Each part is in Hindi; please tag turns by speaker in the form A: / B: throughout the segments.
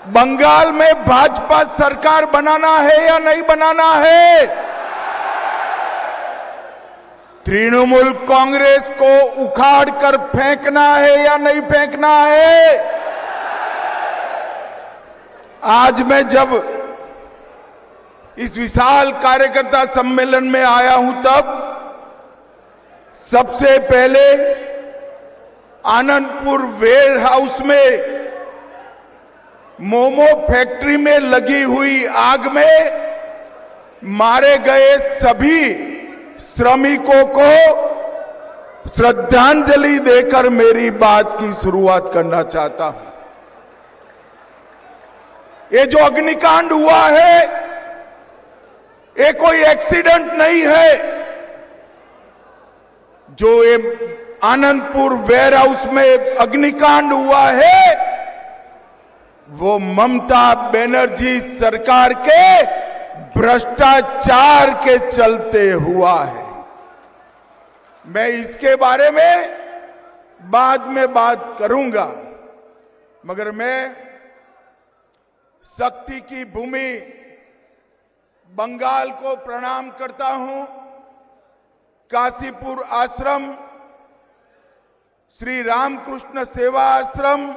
A: बंगाल में भाजपा सरकार बनाना है या नहीं बनाना है? तृणमूल कांग्रेस को उखाड़ कर फेंकना है या नहीं फेंकना है? आज मैं जब इस विशाल कार्यकर्ता सम्मेलन में आया हूं तब सबसे पहले आनंदपुर वेयर हाउस में मोमो फैक्ट्री में लगी हुई आग में मारे गए सभी श्रमिकों को श्रद्धांजलि देकर मेरी बात की शुरुआत करना चाहता हूं। ये जो अग्निकांड हुआ है ये कोई एक्सीडेंट नहीं है। जो ये आनंदपुर वेयर हाउस में अग्निकांड हुआ है वो ममता बनर्जी सरकार के भ्रष्टाचार के चलते हुआ है। मैं इसके बारे में बाद में बात करूंगा, मगर मैं शक्ति की भूमि बंगाल को प्रणाम करता हूं। काशीपुर आश्रम, श्री रामकृष्ण सेवा आश्रम,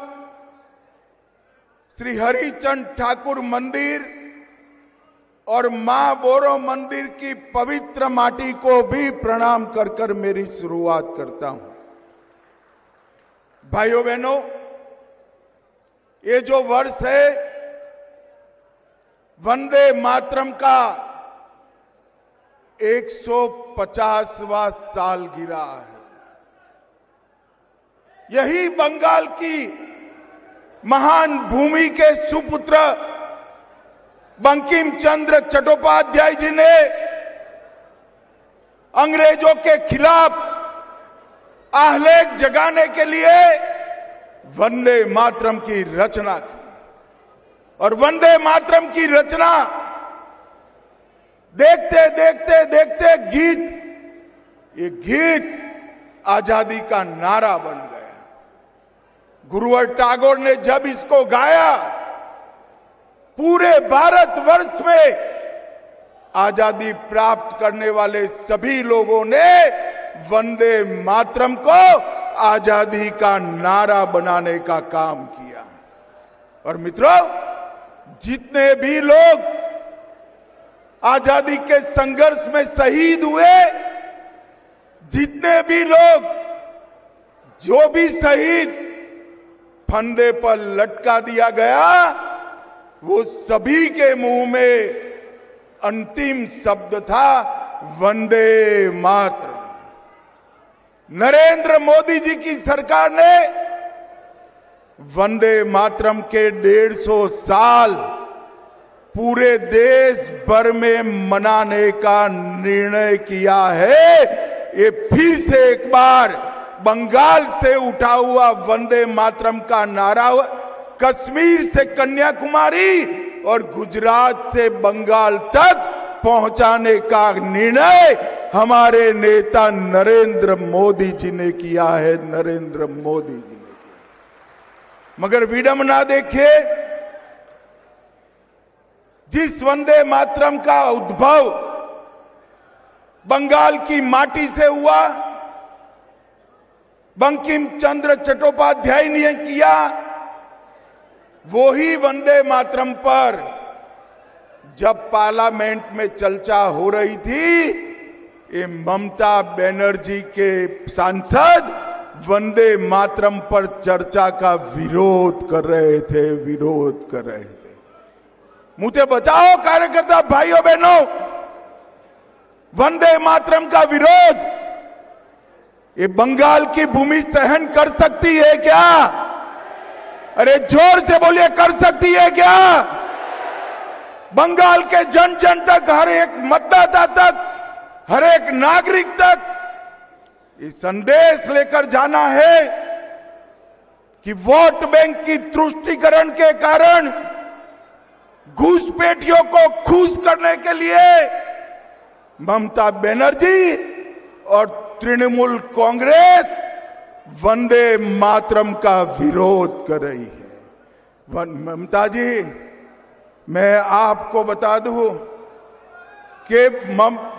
A: श्री हरिचंद ठाकुर मंदिर और मां बोरो मंदिर की पवित्र माटी को भी प्रणाम कर कर मेरी शुरुआत करता हूं। भाइयों बहनों, ये जो वर्ष है वंदे मातरम का 150वां साल गिरा है। यही बंगाल की महान भूमि के सुपुत्र बंकिम चंद्र चट्टोपाध्याय जी ने अंग्रेजों के खिलाफ आहलेख जगाने के लिए वंदे मातरम की रचना की। और वंदे मातरम की रचना देखते देखते देखते ये गीत आजादी का नारा बन गया। गुरुवर टैगोर ने जब इसको गाया, पूरे भारतवर्ष में आजादी प्राप्त करने वाले सभी लोगों ने वंदे मातरम को आजादी का नारा बनाने का काम किया। और मित्रों, जितने भी लोग आजादी के संघर्ष में शहीद हुए, जितने भी लोग जो भी शहीद फंदे पर लटका दिया गया, वो सभी के मुंह में अंतिम शब्द था वंदे मातरम। नरेंद्र मोदी जी की सरकार ने वंदे मातरम के 150 साल पूरे देश भर में मनाने का निर्णय किया है। ये फिर से एक बार बंगाल से उठा हुआ वंदे मातरम का नारा कश्मीर से कन्याकुमारी और गुजरात से बंगाल तक पहुंचाने का निर्णय हमारे नेता नरेंद्र मोदी जी ने किया है। नरेंद्र मोदी जी ने किया। मगर विडंबना देखिए, जिस वंदे मातरम का उद्भव बंगाल की माटी से हुआ, बंकिम चंद्र चट्टोपाध्याय ने किया, वो ही वंदे मातरम पर जब पार्लियामेंट में चर्चा हो रही थी, ये ममता बनर्जी के सांसद वंदे मातरम पर चर्चा का विरोध कर रहे थे। मुझे बताओ कार्यकर्ता भाइयों बहनों, वंदे मातरम का विरोध ये बंगाल की भूमि सहन कर सकती है क्या? अरे जोर से बोलिए, कर सकती है क्या? बंगाल के जन जन तक, हर एक मतदाता तक, हर एक नागरिक तक ये संदेश लेकर जाना है कि वोट बैंक की तुष्टीकरण के कारण घुसपैठियों को खुश करने के लिए ममता बनर्जी और तृणमूल कांग्रेस वंदे मातरम का विरोध कर रही है। ममता जी, मैं आपको बता दूं कि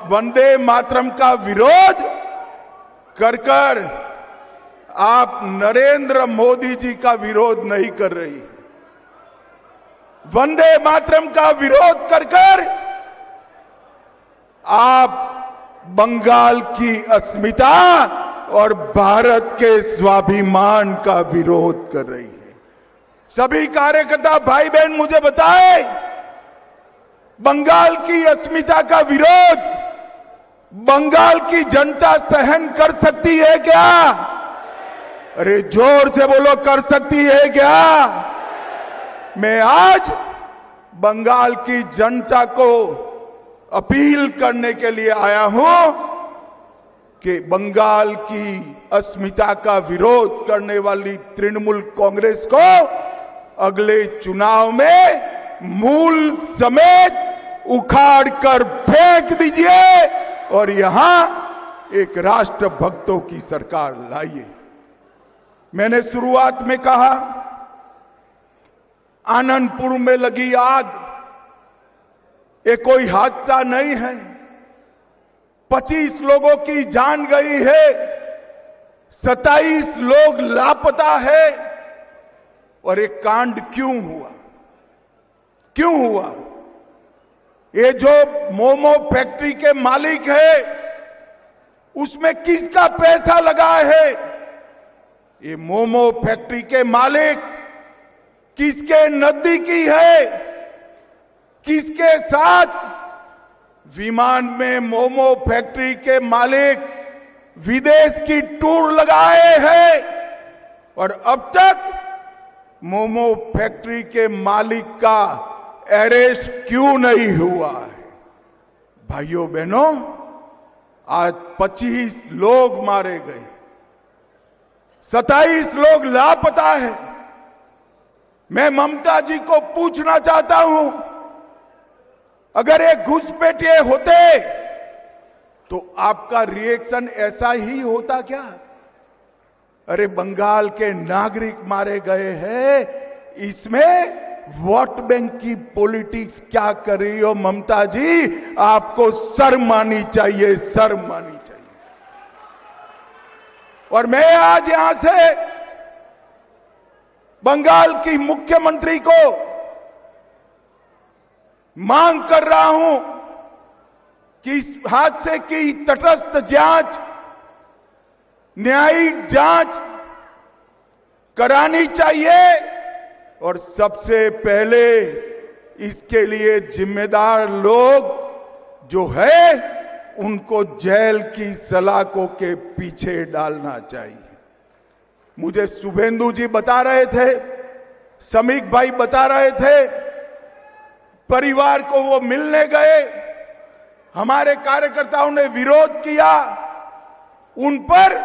A: वंदे मातरम का विरोध कर कर आप नरेंद्र मोदी जी का विरोध नहीं कर रही। वंदे मातरम का विरोध कर कर आप बंगाल की अस्मिता और भारत के स्वाभिमान का विरोध कर रही है। सभी कार्यकर्ता भाई बहन मुझे बताएं, बंगाल की अस्मिता का विरोध बंगाल की जनता सहन कर सकती है क्या? अरे जोर से बोलो, कर सकती है क्या? मैं आज बंगाल की जनता को अपील करने के लिए आया हूं कि बंगाल की अस्मिता का विरोध करने वाली तृणमूल कांग्रेस को अगले चुनाव में मूल समेत उखाड़ कर फेंक दीजिए और यहां एक राष्ट्रभक्तों की सरकार लाइए। मैंने शुरुआत में कहा, आनंदपुर में लगी आग ये कोई हादसा नहीं है। 25 लोगों की जान गई है, 27 लोग लापता है। और ये कांड क्यों हुआ? क्यों हुआ? ये जो मोमो फैक्ट्री के मालिक है, उसमें किसका पैसा लगा है? ये मोमो फैक्ट्री के मालिक किसके नजदीकी है? किसके साथ विमान में मोमो फैक्ट्री के मालिक विदेश की टूर लगाए हैं और अब तक मोमो फैक्ट्री के मालिक का अरेस्ट क्यों नहीं हुआ है? भाइयों बहनों, आज 25 लोग मारे गए, 27 लोग लापता है। मैं ममता जी को पूछना चाहता हूं, अगर ये घुसपैठिए होते तो आपका रिएक्शन ऐसा ही होता क्या? अरे बंगाल के नागरिक मारे गए हैं, इसमें वोट बैंक की पॉलिटिक्स क्या कर रही हो ममता जी? आपको शर्म आनी चाहिए, शर्म आनी चाहिए। और मैं आज यहां से बंगाल की मुख्यमंत्री को मांग कर रहा हूं कि इस हादसे की तटस्थ जांच, न्यायिक जांच करानी चाहिए और सबसे पहले इसके लिए जिम्मेदार लोग जो है उनको जेल की सलाखों के पीछे डालना चाहिए। मुझे शुभेंदु जी बता रहे थे, समीक भाई बता रहे थे, परिवार को वो मिलने गए, हमारे कार्यकर्ताओं ने विरोध किया, उन पर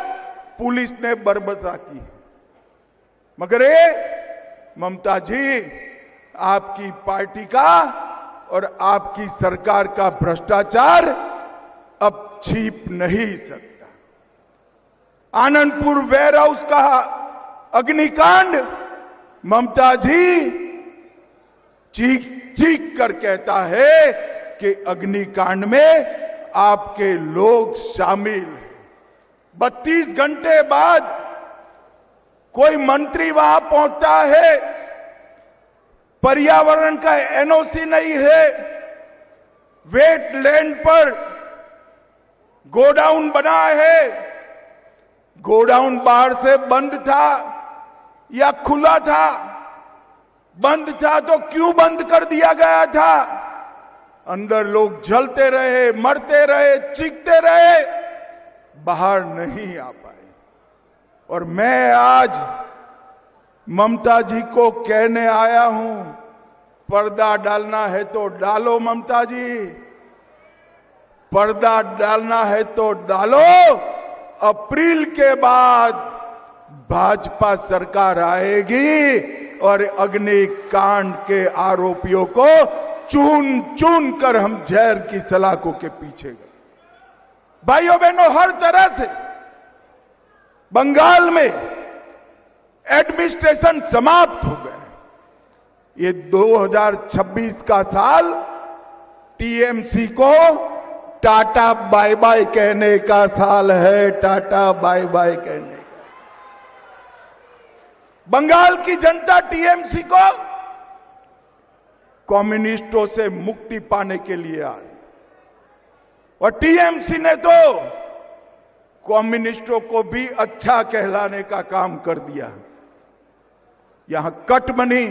A: पुलिस ने बर्बरता की। मगर ये ममता जी, आपकी पार्टी का और आपकी सरकार का भ्रष्टाचार अब छिप नहीं सकता। आनंदपुर वेयर हाउस का अग्निकांड ममता जी चीख चीख कर कहता है कि अग्निकांड में आपके लोग शामिल हैं। 32 घंटे बाद कोई मंत्री वहां पहुंचता है, पर्यावरण का एनओसी नहीं है, वेटलैंड पर गोडाउन बना है, गोडाउन बाहर से बंद था या खुला था? बंद था तो क्यों बंद कर दिया गया था? अंदर लोग जलते रहे, मरते रहे, चीखते रहे, बाहर नहीं आ पाए। और मैं आज ममता जी को कहने आया हूं, पर्दा डालना है तो डालो ममता जी, पर्दा डालना है तो डालो। अप्रैल के बाद भाजपा सरकार आएगी और अग्निकांड के आरोपियों को चुन चुन कर हम जहर की सलाखों के पीछे गए। भाइयों बहनों, हर तरह से बंगाल में एडमिनिस्ट्रेशन समाप्त हो गया। ये 2026 का साल टीएमसी को टाटा बाय बाय कहने का साल है, टाटा बाय बाय कहने का। बंगाल की जनता टीएमसी को कम्युनिस्टों से मुक्ति पाने के लिए आई और टीएमसी ने तो कम्युनिस्टों को भी अच्छा कहलाने का काम कर दिया। यहां कटमनी,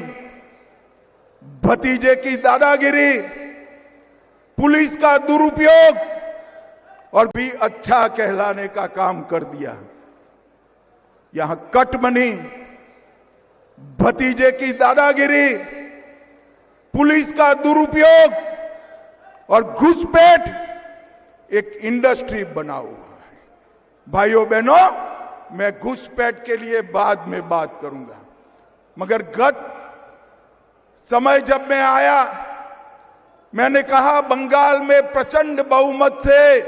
A: भतीजे की दादागिरी, पुलिस का दुरुपयोग और भी अच्छा कहलाने का काम कर दिया। यहां कटमनी, भतीजे की दादागिरी, पुलिस का दुरुपयोग और घुसपैठ एक इंडस्ट्री बना हुआ है। भाइयों बहनों, मैं घुसपैठ के लिए बाद में बात करूंगा, मगर गत समय जब मैं आया, मैंने कहा बंगाल में प्रचंड बहुमत से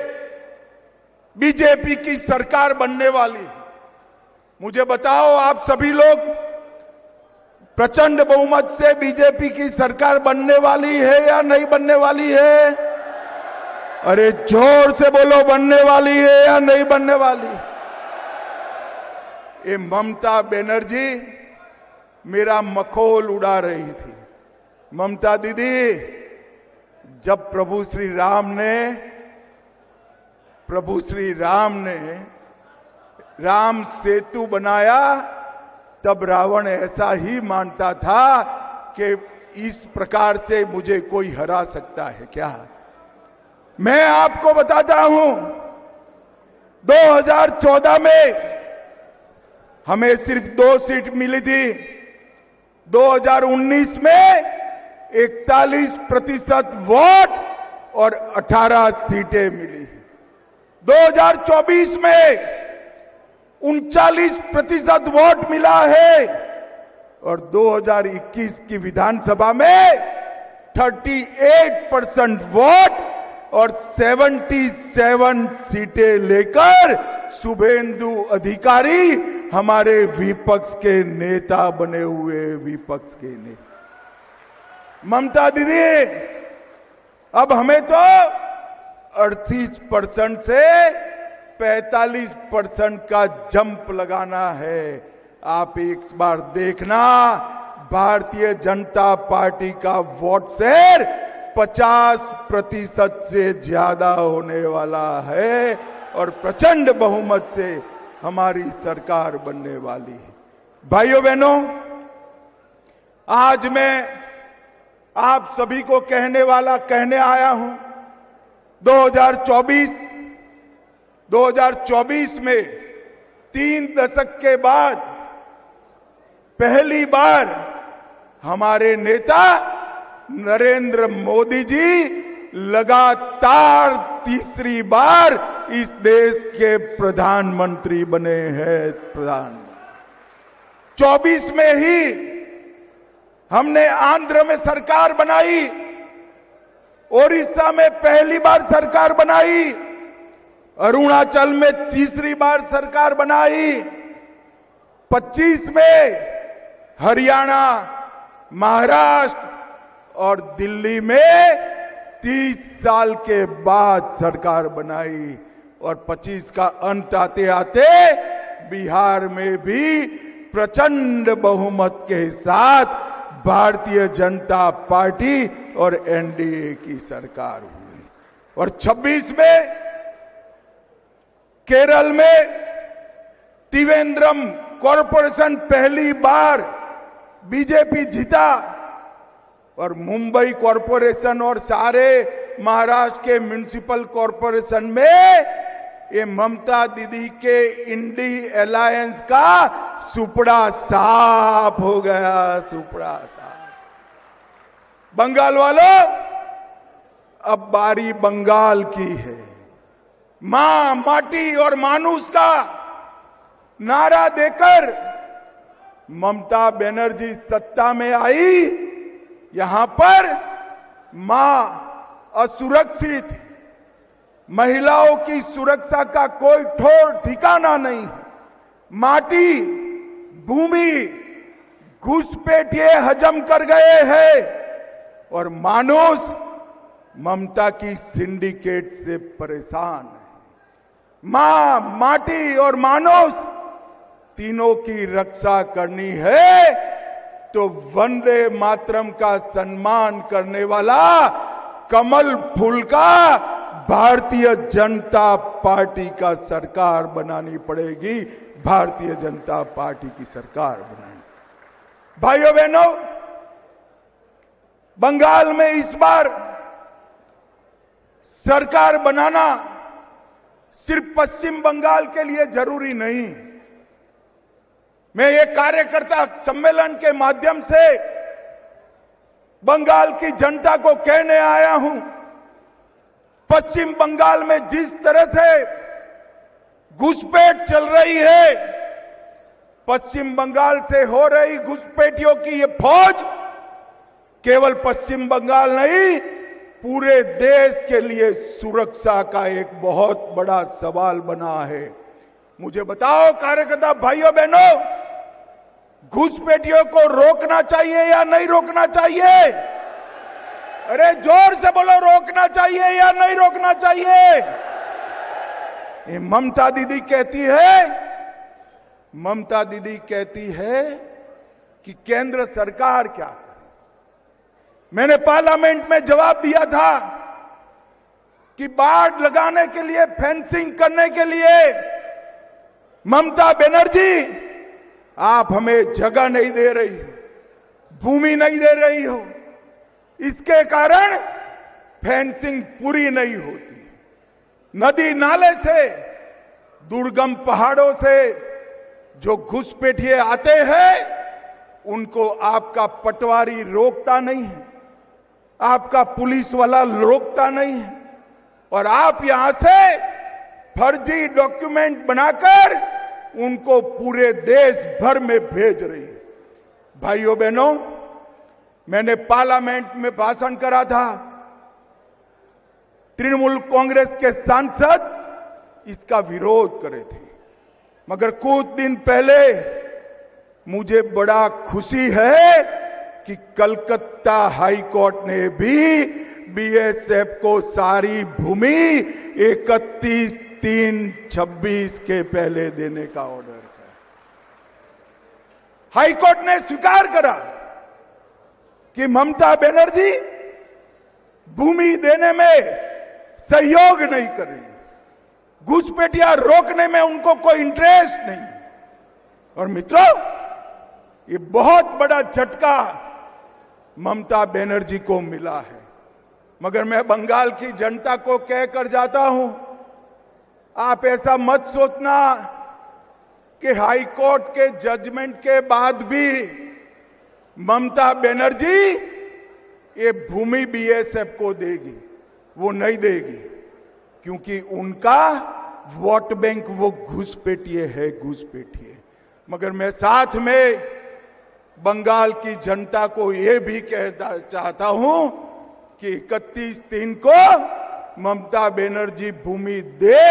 A: बीजेपी की सरकार बनने वाली। मुझे बताओ, आप सभी लोग, प्रचंड बहुमत से बीजेपी की सरकार बनने वाली है या नहीं बनने वाली है? अरे जोर से बोलो, बनने वाली है या नहीं बनने वाली? ये ममता बनर्जी मेरा मखौल उड़ा रही थी। ममता दीदी, जब प्रभु श्री राम ने राम सेतु बनाया, तब रावण ऐसा ही मानता था कि इस प्रकार से मुझे कोई हरा सकता है क्या? मैं आपको बताता हूं, 2014 में हमें सिर्फ 2 सीट मिली थी। 2019 में 41% वोट और 18 सीटें मिली। 2024 में 39% वोट मिला है और 2021 की विधानसभा में 38% वोट और 77 सीटें लेकर शुभेंदु अधिकारी हमारे विपक्ष के नेता बने हुए। विपक्ष के नेता ममता दीदी, अब हमें तो 38% से 45% का जंप लगाना है। आप एक बार देखना, भारतीय जनता पार्टी का वोट शेयर 50% से ज्यादा होने वाला है और प्रचंड बहुमत से हमारी सरकार बनने वाली है। भाइयों बहनों, आज मैं आप सभी को कहने आया हूं, 2024 में 3 दशक के बाद पहली बार हमारे नेता नरेंद्र मोदी जी लगातार तीसरी बार इस देश के प्रधानमंत्री बने हैं। 24 में ही हमने आंध्र में सरकार बनाई, ओडिशा में पहली बार सरकार बनाई, अरुणाचल में तीसरी बार सरकार बनाई, 25 में हरियाणा, महाराष्ट्र और दिल्ली में 30 साल के बाद सरकार बनाई और 25 का अंत आते आते बिहार में भी प्रचंड बहुमत के साथ भारतीय जनता पार्टी और एनडीए की सरकार हुई और 26 में केरल में त्रिवेंद्रम कॉरपोरेशन पहली बार बीजेपी जीता और मुंबई कॉरपोरेशन और सारे महाराष्ट्र के म्युनिसिपल कॉरपोरेशन में ये ममता दीदी के इंडी अलायंस का सुपड़ा साफ हो गया। सुपड़ा साफ। बंगाल वालों, अब बारी बंगाल की है। मां, माटी और मानुष का नारा देकर ममता बनर्जी सत्ता में आई। यहां पर मां असुरक्षित, महिलाओं की सुरक्षा का कोई ठोर ठिकाना नहीं है। माटी, भूमि, घुसपैठिए हजम कर गए हैं और मानुस ममता की सिंडिकेट से परेशान है। मां, माटी और मानुस तीनों की रक्षा करनी है तो वंदे मातरम का सम्मान करने वाला कमल फूल का भारतीय जनता पार्टी का सरकार बनानी पड़ेगी। भारतीय जनता पार्टी की सरकार बनानी। भाइयों बहनों, बंगाल में इस बार सरकार बनाना सिर्फ पश्चिम बंगाल के लिए जरूरी नहीं। मैं एक कार्यकर्ता सम्मेलन के माध्यम से बंगाल की जनता को कहने आया हूं, पश्चिम बंगाल में जिस तरह से घुसपैठ चल रही है, पश्चिम बंगाल से हो रही घुसपैठियों की ये फौज केवल पश्चिम बंगाल नहीं, पूरे देश के लिए सुरक्षा का एक बहुत बड़ा सवाल बना है। मुझे बताओ कार्यकर्ता भाइयों बहनों, घुसपैठियों को रोकना चाहिए या नहीं रोकना चाहिए? अरे जोर से बोलो, रोकना चाहिए या नहीं रोकना चाहिए? ये ममता दीदी कहती है कि केंद्र सरकार क्या करे। मैंने पार्लियामेंट में जवाब दिया था कि बाढ़ लगाने के लिए, फेंसिंग करने के लिए ममता बनर्जी आप हमें जगह नहीं दे रही, भूमि नहीं दे रही हो, इसके कारण फेंसिंग पूरी नहीं होती। नदी नाले से, दुर्गम पहाड़ों से जो घुसपैठिए आते हैं उनको आपका पटवारी रोकता नहीं है, आपका पुलिस वाला रोकता नहीं है, और आप यहां से फर्जी डॉक्यूमेंट बनाकर उनको पूरे देश भर में भेज रही है। भाइयों बहनों, मैंने पार्लियामेंट में भाषण करा था, तृणमूल कांग्रेस के सांसद इसका विरोध करे थे, मगर कुछ दिन पहले मुझे बड़ा खुशी है कि कलकत्ता हाई कोर्ट ने भी बीएसएफ को सारी भूमि 31/3/26 के पहले देने का ऑर्डर किया। हाई कोर्ट ने स्वीकार करा कि ममता बनर्जी भूमि देने में सहयोग नहीं कर रही, घुसपैठिया रोकने में उनको कोई इंटरेस्ट नहीं। और मित्रों, ये बहुत बड़ा झटका ममता बनर्जी को मिला है। मगर मैं बंगाल की जनता को कहकर जाता हूं, आप ऐसा मत सोचना कि हाई कोर्ट के जजमेंट के बाद भी ममता बनर्जी ये भूमि बीएसएफ को देगी। वो नहीं देगी, क्योंकि उनका वोट बैंक वो घुसपैठिए है, घुसपैठिए। मगर मैं साथ में बंगाल की जनता को ये भी कहना चाहता हूं कि 31/3 को ममता बनर्जी भूमि दे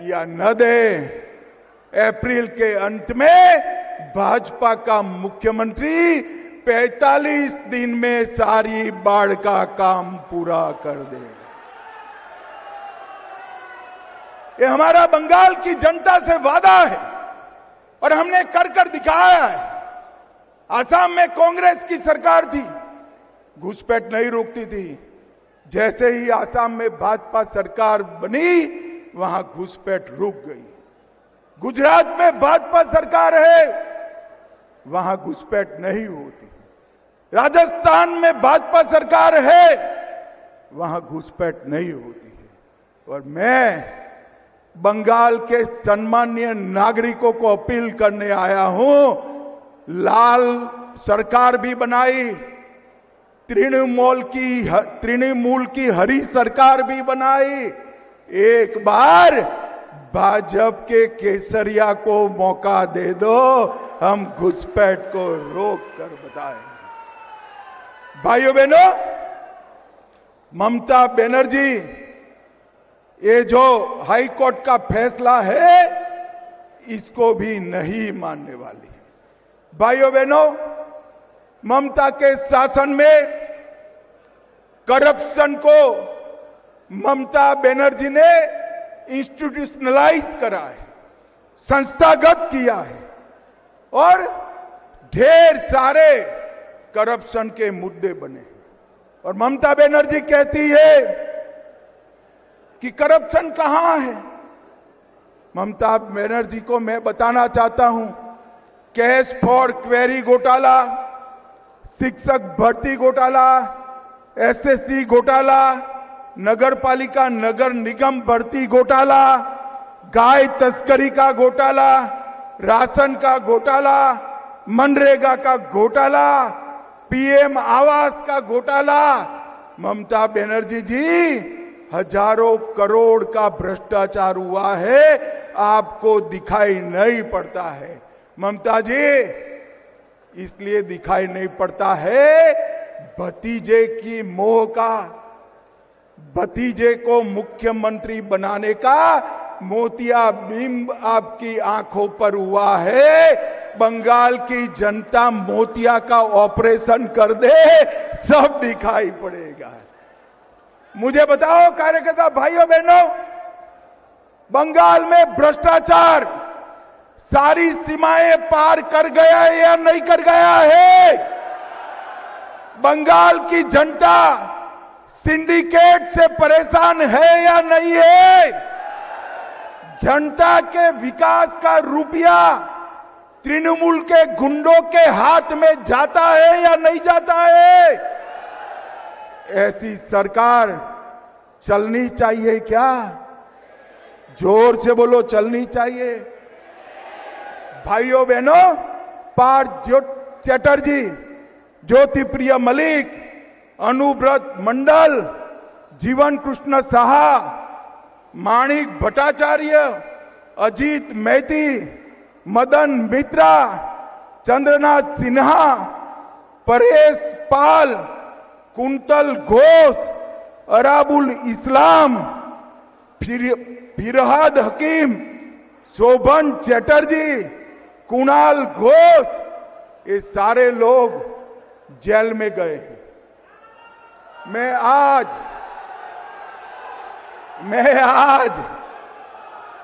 A: या न दे, अप्रैल के अंत में भाजपा का मुख्यमंत्री 45 दिन में सारी बाढ़ का काम पूरा कर दे। ये हमारा बंगाल की जनता से वादा है और हमने कर कर दिखाया है। असम में कांग्रेस की सरकार थी, घुसपैठ नहीं रोकती थी। जैसे ही असम में भाजपा सरकार बनी, वहां घुसपैठ रुक गई। गुजरात में भाजपा सरकार है, वहां घुसपैठ नहीं होती। राजस्थान में भाजपा सरकार है, वहां घुसपैठ नहीं होती है। और मैं बंगाल के सम्मानीय नागरिकों को अपील करने आया हूं, लाल सरकार भी बनाई, तृणमूल की हरी सरकार भी बनाई। एक बार भाजपा के केसरिया को मौका दे दो, हम घुसपैठ को रोक कर बताएंगे। भाइयों बहनों, ममता बनर्जी ये जो हाई कोर्ट का फैसला है, इसको भी नहीं मानने वाली है। भाइयों बहनों, ममता के शासन में करप्शन को ममता बनर्जी ने इंस्टीट्यूशनलाइज करा है, संस्थागत किया है और ढेर सारे करप्शन के मुद्दे बने। और ममता बनर्जी कहती है कि करप्शन कहां है। ममता बनर्जी को मैं बताना चाहता हूं, कैश फॉर क्वेरी घोटाला, शिक्षक भर्ती घोटाला, एसएससी घोटाला, नगर पालिका नगर निगम भर्ती घोटाला, गाय तस्करी का घोटाला, राशन का घोटाला, मनरेगा का घोटाला, पीएम आवास का घोटाला। ममता बनर्जी जी, हजारों करोड़ का भ्रष्टाचार हुआ है, आपको दिखाई नहीं पड़ता है। ममता जी, इसलिए दिखाई नहीं पड़ता है, भतीजे की मोह का, भतीजे को मुख्यमंत्री बनाने का मोतियाबिंब आपकी आंखों पर हुआ है। बंगाल की जनता मोतिया का ऑपरेशन कर दे, सब दिखाई पड़ेगा। मुझे बताओ कार्यकर्ता भाइयों बहनों, बंगाल में भ्रष्टाचार सारी सीमाएं पार कर गया है या नहीं कर गया है? बंगाल की जनता सिंडिकेट से परेशान है या नहीं है? जनता के विकास का रुपया तृणमूल के गुंडों के हाथ में जाता है या नहीं जाता है? ऐसी सरकार चलनी चाहिए क्या? जोर से बोलो, चलनी चाहिए। भाइयों बहनों, पार्थ चैटर्जी, ज्योति प्रिय मलिक, अनुव्रत मंडल, जीवन कृष्ण साहा, माणिक भट्टाचार्य, अजीत मैती, मदन मित्रा, चंद्रनाथ सिन्हा, परेश पाल, कुंतल घोष, अराबुल इस्लाम, फिरहाद हकीम, शोभन चैटर्जी, कुणाल घोष, ये सारे लोग जेल में गए। मैं आज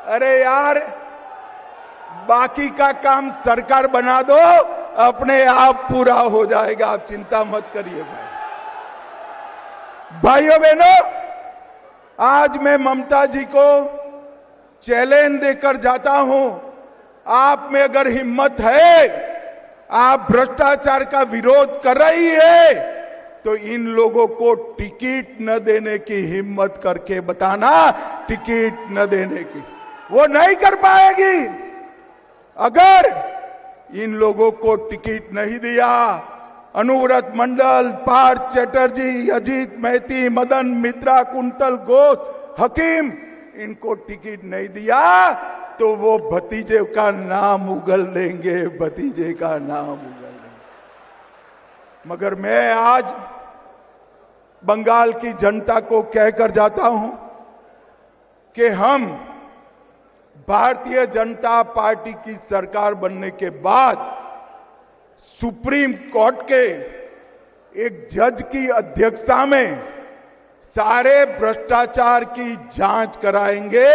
A: अरे यार, बाकी का काम सरकार बना दो, अपने आप पूरा हो जाएगा, आप चिंता मत करिए भाई। भाइयों बहनों, आज मैं ममता जी को चैलेंज देकर जाता हूं, आप में अगर हिम्मत है, आप भ्रष्टाचार का विरोध कर रही है, तो इन लोगों को टिकट न देने की हिम्मत करके बताना, टिकट न देने की। वो नहीं कर पाएगी। अगर इन लोगों को टिकट नहीं दिया, अनुव्रत मंडल, पार्थ चैटर्जी, अजीत मैती, मदन मित्रा, कुंतल घोष, हकीम, इनको टिकट नहीं दिया तो वो भतीजे का नाम उगल देंगे, भतीजे का नाम उगल देंगे। मगर मैं आज बंगाल की जनता को कहकर जाता हूं कि हम भारतीय जनता पार्टी की सरकार बनने के बाद सुप्रीम कोर्ट के एक जज की अध्यक्षता में सारे भ्रष्टाचार की जांच कराएंगे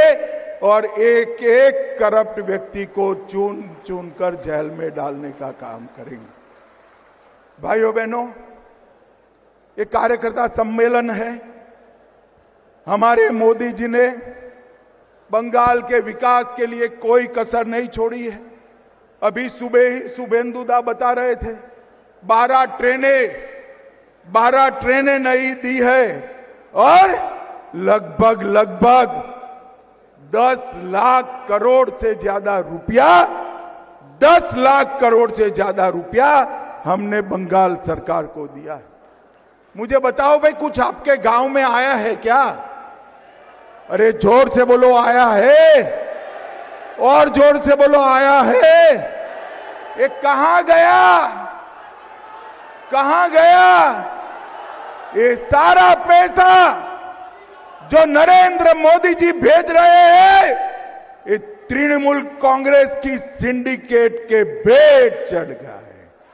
A: और एक एक करप्ट व्यक्ति को चुन चुन कर जेल में डालने का काम करेंगे। भाइयों बहनों, ये कार्यकर्ता सम्मेलन है। हमारे मोदी जी ने बंगाल के विकास के लिए कोई कसर नहीं छोड़ी है। अभी सुबह ही शुभेंदुदा बता रहे थे, 12 ट्रेनें नहीं दी है और लगभग 10 लाख करोड़ से ज्यादा रुपया, 10 लाख करोड़ से ज्यादा रुपया हमने बंगाल सरकार को दिया है। मुझे बताओ भाई, कुछ आपके गांव में आया है क्या? अरे जोर से बोलो, आया है? और जोर से बोलो, आया है? ये कहां गया? कहां गया ये सारा पैसा जो नरेंद्र मोदी जी भेज रहे हैं? ये तृणमूल कांग्रेस की सिंडिकेट के भेंट चढ़ गया है।